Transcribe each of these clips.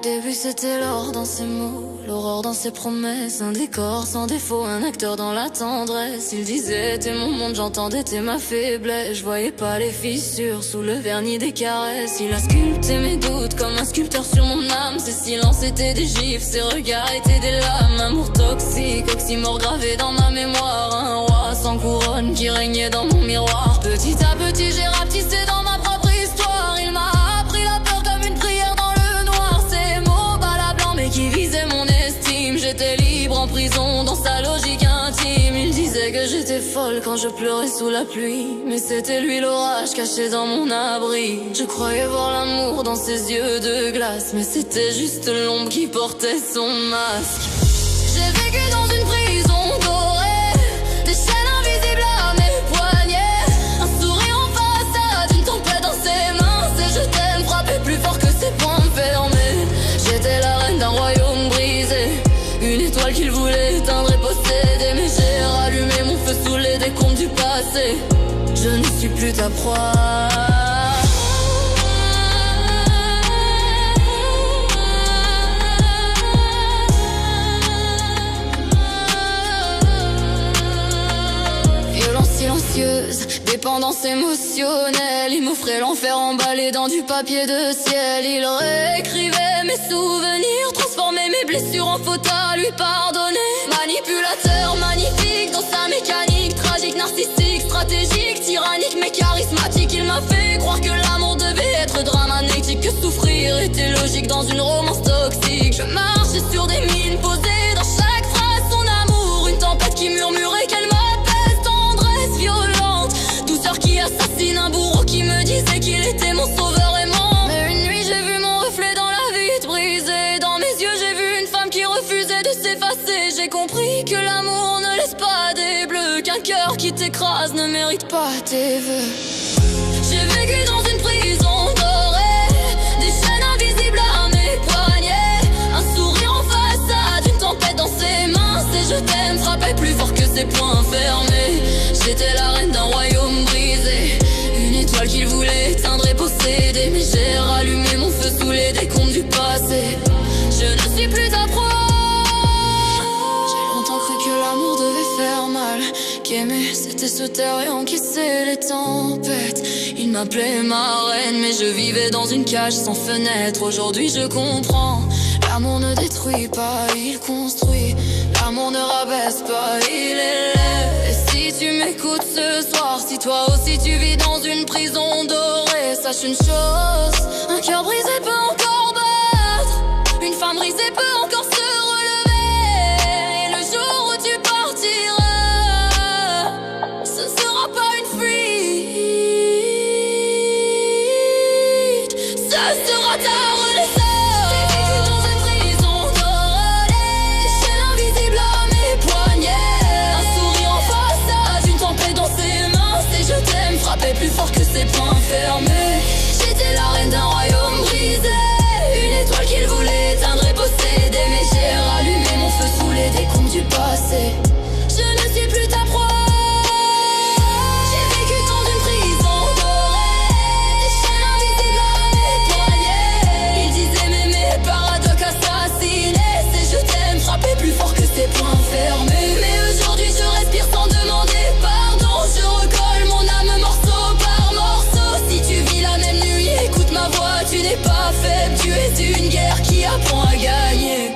Début c'était l'or dans ses mots, l'aurore dans ses promesses, un décor sans défaut, un acteur dans la tendresse. Il disait t'es mon monde, j'entendais t'es ma faiblesse. Je voyais pas les fissures sous le vernis des caresses. Il a sculpté mes doutes comme un sculpteur sur mon âme. Ses silences étaient des gifs, ses regards étaient des lames. Amour toxique, oxymore gravé dans ma mémoire. Un roi sans couronne qui régnait dans mon miroir. Petit à petit j'ai rapetissé dans ma propre histoire. Il m'a appris la peur comme une prière dans le noir. Ces mots bas blanc mais qui visaient mon estime. J'étais libre en prison dans sa logique intime. Il disait que j'étais folle quand je pleurais sous la pluie, mais c'était lui l'orage caché dans mon abri. Je croyais voir l'amour dans ses yeux de glace, mais c'était juste l'ombre qui portait son masque. J'ai vécu dans une prison dorée, des chaînes invisibles à mes poignets, un sourire en façade, une tempête dans ses mains. Ses je t'aime frappait plus fort que ses poings fermés. J'étais la reine d'un royaume brisé, une étoile qu'il voulait éteindre et posséder. Mais j'ai rallumé mon feu sous les décombres du passé. Je ne suis plus ta proie. Silencieuse, dépendance émotionnelle. Il m'offrait l'enfer emballé dans du papier de ciel. Il réécrivait mes souvenirs, transformait mes blessures en fautes à lui pardonner. Manipulateur magnifique dans sa mécanique, tragique, narcissique, stratégique, tyrannique mais charismatique. Il m'a fait croire que l'amour devait être dramatique, que souffrir était logique dans une romance toxique. Je marchais sur des mines posées dans chaque phrase son amour, une tempête qui murmurait qu'elle qui assassine, un bourreau qui me disait qu'il était mon sauveur aimant. Mais une nuit j'ai vu mon reflet dans la vitre brisée. Dans mes yeux j'ai vu une femme qui refusait de s'effacer. J'ai compris que l'amour ne laisse pas des bleus, qu'un cœur qui t'écrase ne mérite pas tes vœux. J'ai vécu dans une prison dorée, des chaînes invisibles à mes poignets, un sourire en façade, une tempête dans ses mains. Ses je t'aime frappaient plus fort que ses poings fermés. J'étais la reine d'un royaume brisé, une étoile qu'il voulait éteindre et posséder. Mais j'ai rallumé mon feu sous les décombres du passé. Je ne suis plus ta proie. J'ai longtemps cru que l'amour devait faire mal, qu'aimer c'était se taire et encaisser les tempêtes. Il m'appelait ma reine mais je vivais dans une cage sans fenêtre. Aujourd'hui je comprends, l'amour ne détruit pas, il construit. L'amour ne rabaisse pas, il élève. Et si tu m'écoutes ce soir, si toi aussi tu vis dans une prison dorée, sache une chose, un cœur brisé peut encore battre, une femme brisée peut encore se relever. Et le jour où tu partiras, ce ne sera pas une fuite, ce sera ta renaissance. Plus fort que ses poings fermés. J'étais la reine d'un royaume brisé, une étoile qu'il voulait éteindre et posséder. Mais j'ai rallumé mon feu sous les décombres du passé. Je ne suis plus ta proie. J'ai vécu dans une prison dorée, des chaînes invisibles à mes poignets. Il disait m'aimer, paradoxe assassiné. Ses je t'aime frappaient plus fort que ses poings fermés. Mais aujourd'hui je respire sans demander pardon. Je recolle mon âme morceau par morceau. Si tu vis la même nuit, écoute ma voix. Tu n'es pas faible, tu es une guerre qui apprend à gagner.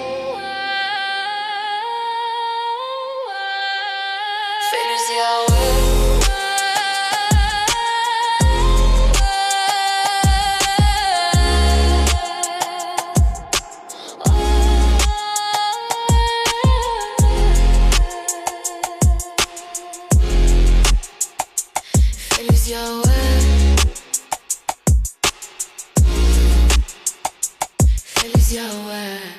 Féluzia, ouais. Féluzia, ouais. Féluzia, ouais.